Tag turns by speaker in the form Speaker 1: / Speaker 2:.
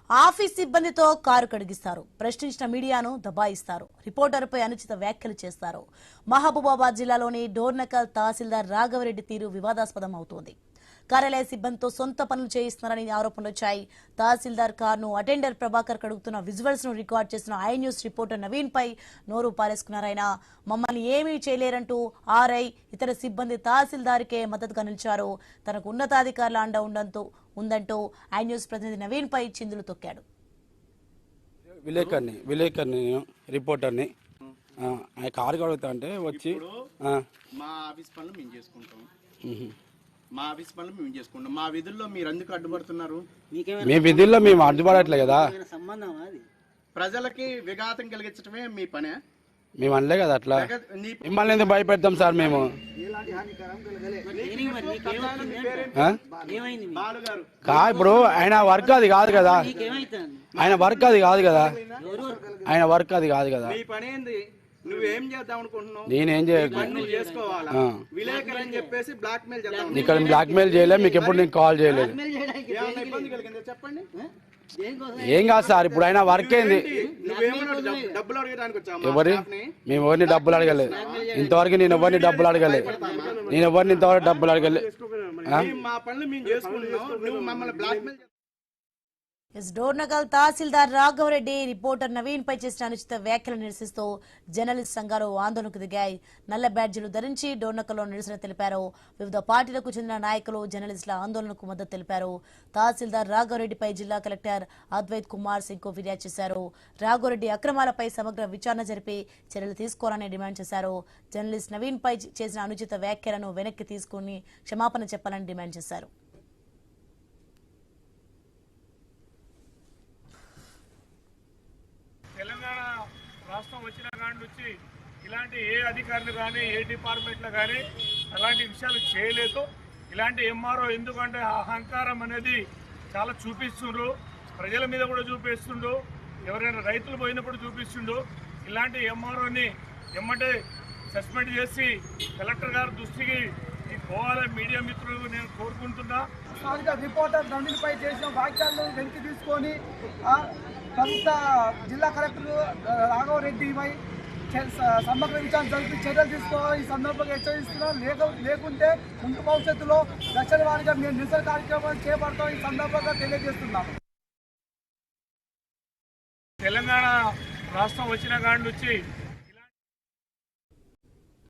Speaker 1: Office సిబ్బందితో car కడిగిస్తారు, ప్రశ్నించిన మీడియాను దబాయిస్తారు, రిపోర్టర్పై అనుచిత వ్యాఖ్యలు చేస్తారు. మహబూబాబాద్ జిల్లాలోని డోర్నకల్ తహసీల్దార్ రాఘవరెడ్డి తీరు వివాదాస్పదం అవుతోంది. కార్యాలయ సిబ్బందితో సొంత పనులు చేయిస్తున్నారని ఆరోపణలు వచ్చాయి. తహసీల్దార్ కారును అటెండర్ ప్రభాకర్ కడుగుతున్న విజువల్స్ ను రికార్డ్ చేసిన ఐ న్యూస్ రిపోర్టర్ నవీన్ పై నోరు పారేసుకున్నారాయన. మమ్మల్ని ఏమీ చేయలేరంటూ ఆర్ఐ ఇతర సిబ్బంది తహసీల్దార్కే మద్దతుగా నిలిచారు. తనకు ఉన్నతాధికారుల అండ ఉందంటూ ఐ న్యూస్ ప్రతినిధి నవీన్ పై చిందులు తొక్కాడు.
Speaker 2: విలేకర్ని రిపోర్టర్ని కారు కడుగుతా అంటే వచ్చి
Speaker 3: మా ఆఫీస్ పనులు మేము చేసుకుంటాం. మా విధుల్లో మీరు ఎందుకు అడ్డుపడుతున్నారు?
Speaker 2: మీ విధుల్లో మేము అడ్డుపడట్లే కదా.
Speaker 3: ప్రజలకి విఘాతం కలిగించడమే మీ పనే.
Speaker 2: మేము అనలే కదా అట్లా. మిమ్మల్ని ఎందుకు భయపెడతాం సార్ మేము? ఇప్పుడు ఆయన వర్క్ అది కాదు కదా. ఆయన వర్క్ అది కాదు కదా.
Speaker 3: నువ్వేం చేద్దాం అనుకుంటున్నావు?
Speaker 2: నేనేం
Speaker 3: చేసుకోవాలా? విలేకరు అని చెప్పేసి బ్లాక్ మెయిల్ చేద్దాం.
Speaker 2: ఇక్కడ బ్లాక్ మెయిల్ చేయలేదు, మీకు ఎప్పుడు నేను కాల్ చేయలేదు.
Speaker 3: ఇబ్బంది కలిగిందా చెప్పండి.
Speaker 2: ఏం కాదు సార్, ఇప్పుడు ఆయన వర్క్ ఏంది?
Speaker 3: డబ్బులు అడగడానికి వచ్చాము.
Speaker 2: మేము ఎవరిని డబ్బులు అడగలేదు ఇంతవరకు. నేను ఎవరిని డబ్బులు అడగలేదు. ఇంతవరకు డబ్బులు అడగలేదు.
Speaker 3: మా పనులు మేము చేసుకుంటున్నాం, నువ్వు మమ్మల్ని బ్లాక్ మెయిల్.
Speaker 1: డోర్నకల్ తహసీల్దార్ రాఘవరెడ్డి రిపోర్టర్ నవీన్ పై చేసిన అనుచిత వ్యాఖ్యలు నిరసిస్తూ జర్నలిస్ట్ సంఘాలు ఆందోళనకు దిగాయి. నల్ల బ్యాడ్జీలు ధరించి డోర్నకల్లో నిరసన తెలిపారు. వివిధ పార్టీలకు చెందిన నాయకులు జర్నలిస్టుల ఆందోళనకు మద్దతు తెలిపారు. తహసీల్దార్ రాఘవరెడ్డిపై జిల్లా కలెక్టర్ అద్వైత్ కుమార్ సింగ్ ఫిర్యాదు చేశారు. రాఘవరెడ్డి అక్రమాలపై సమగ్ర విచారణ జరిపి చర్యలు తీసుకోవాలని డిమాండ్ చేశారు. జర్నలిస్ట్ నవీన్ పై చేసిన అనుచిత వ్యాఖ్యలను వెనక్కి తీసుకుని క్షమాపణ చెప్పాలని డిమాండ్ చేశారు.
Speaker 4: తెలంగాణ రాష్ట్రం వచ్చిన కాడి నుంచి ఇలాంటి ఏ అధికారులు కానీ ఏ డిపార్ట్మెంట్లో కానీ అలాంటి విషయాలు చేయలేదు. ఇలాంటి ఎంఆర్ఓ ఎందుకంటే అహంకారం అనేది చాలా చూపిస్తుండ్రు, ప్రజల మీద కూడా చూపిస్తుండు, ఎవరైనా రైతులు పోయినప్పుడు చూపిస్తుండు. ఇలాంటి ఎంఆర్ఓని ఎమ్మటే సస్పెండ్ చేసి కలెక్టర్ గారి దృష్టికి పోవాలని మీడియా మిత్రులు నేను కోరుకుంటున్నా.
Speaker 5: రిపోర్టర్ నవీన్పై చేసిన వ్యాఖ్యలను వెనక్కి తీసుకొని ప్రభుత్వ జిల్లా కలెక్టర్ రాఘవరెడ్డిపై సమగ్ర విచారణ జరిపి చర్యలు తీసుకోవాలి. ఈ సందర్భంగా హెచ్చరిస్తున్నాం. లేకుంటే ముందు భవిష్యత్తులో దశల వారీగా మేము నిరసన కార్యక్రమాలు చేపడతాం ఈ సందర్భంగా తెలియజేస్తున్నాం.
Speaker 4: తెలంగాణ రాష్ట్రం వచ్చిన కాడి నుంచి